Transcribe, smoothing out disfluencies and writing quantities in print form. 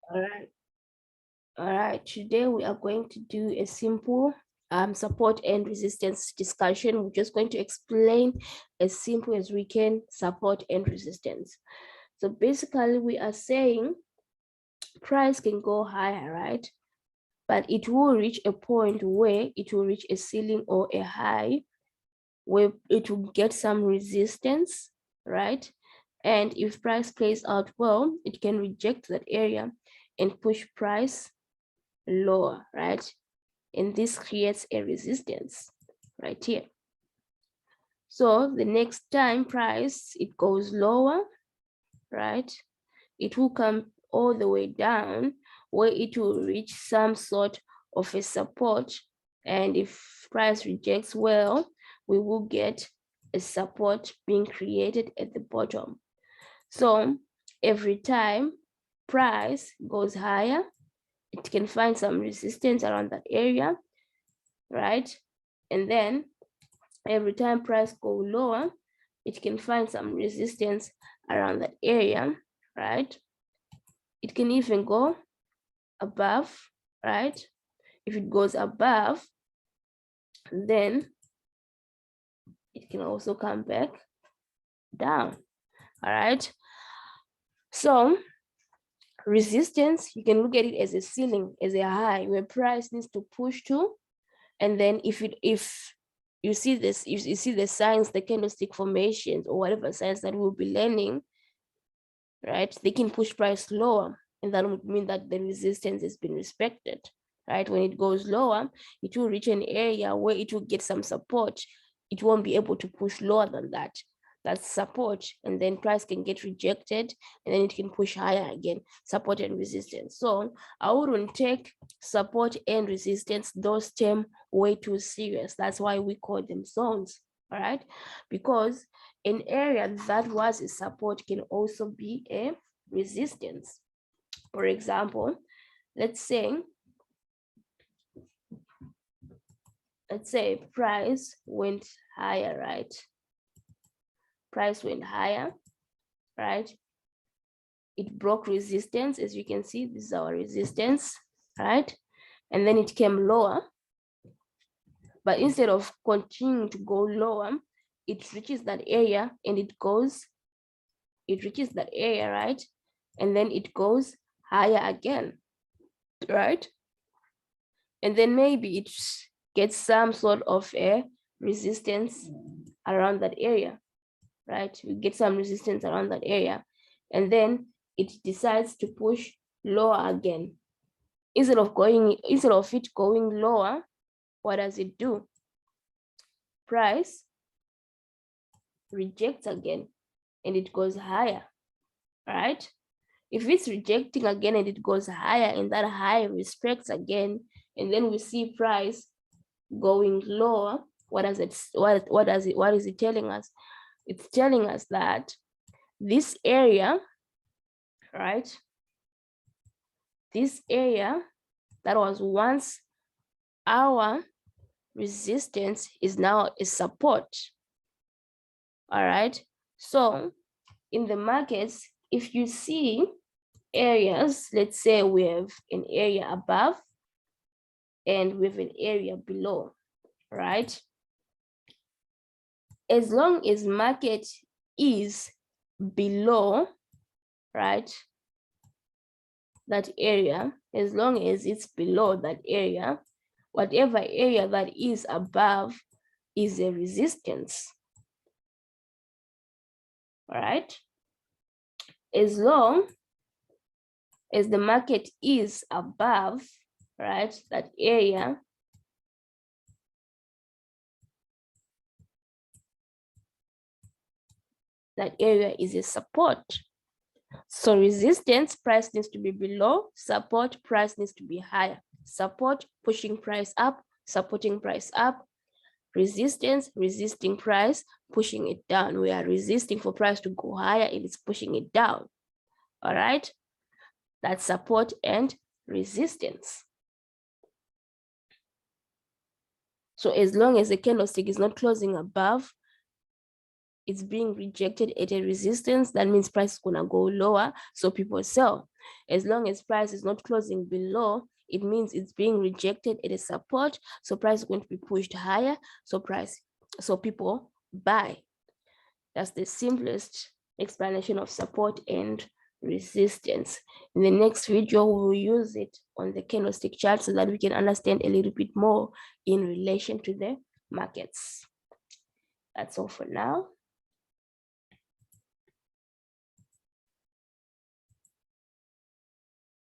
All right, today we are going to do a simple support and resistance discussion. We're just going to explain as simple as we can support and resistance. So basically we are saying price can go higher, right? But it will reach a point where it will reach a ceiling or a high where it will get some resistance, right? And if price plays out well, it can reject that area and push price lower, right? And this creates a resistance right here. So the next time price, it goes lower, right? It will come all the way down where it will reach some sort of a support. And if price rejects well, we will get a support being created at the bottom. So every time price goes higher, it can find some resistance around that area, right? And then every time price go lower, it can find some resistance around that area, right? It can even go above, right? If it goes above, then it can also come back down, all right? So resistance, you can look at it as a ceiling, as a high where price needs to push to. And then if you see this, you see the signs, the candlestick formations or whatever signs that we'll be learning, right? They can push price lower, and that would mean that the resistance has been respected, right? When it goes lower, it will reach an area where it will get some support. It won't be able to push lower than that. That's support, and then price can get rejected, and then it can push higher again, support and resistance. So I wouldn't take support and resistance, those terms, way too serious. That's why we call them zones, all right? Because an area that was a support can also be a resistance. For example, let's say price went higher, right? Price went higher, right? It broke resistance. As you can see, this is our resistance, right? And then it came lower. But instead of continuing to go lower, it reaches that area and it reaches that area, right? And then it goes higher again, right? And then maybe it gets some sort of a resistance around that area, right? We get some resistance around that area, and then it decides to push lower again. Instead of it going lower, what does it do? Price rejects again and it goes higher, right? If it's rejecting again and it goes higher and that high respects again, and then we see price going lower, what is it telling us? It's telling us that this area, right? This area that was once our resistance is now a support. All right. So in the markets, if you see areas, let's say we have an area above and we have an area below, right? As long as market is below, right, that area, as long as it's below that area, whatever area that is above is a resistance, all right? As long as the market is above, right, that area, is a support. So resistance, price needs to be below, support, price needs to be higher. Support, pushing price up, supporting price up. Resistance, resisting price, pushing it down. We are resisting for price to go higher and it's pushing it down. All right, that's support and resistance. So as long as the candlestick is not closing above, it's being rejected at a resistance, that means price is gonna go lower, so people sell. As long as price is not closing below, it means it's being rejected at a support. So price is going to be pushed higher. So people buy. That's the simplest explanation of support and resistance. In the next video, we will use it on the candlestick chart so that we can understand a little bit more in relation to the markets. That's all for now.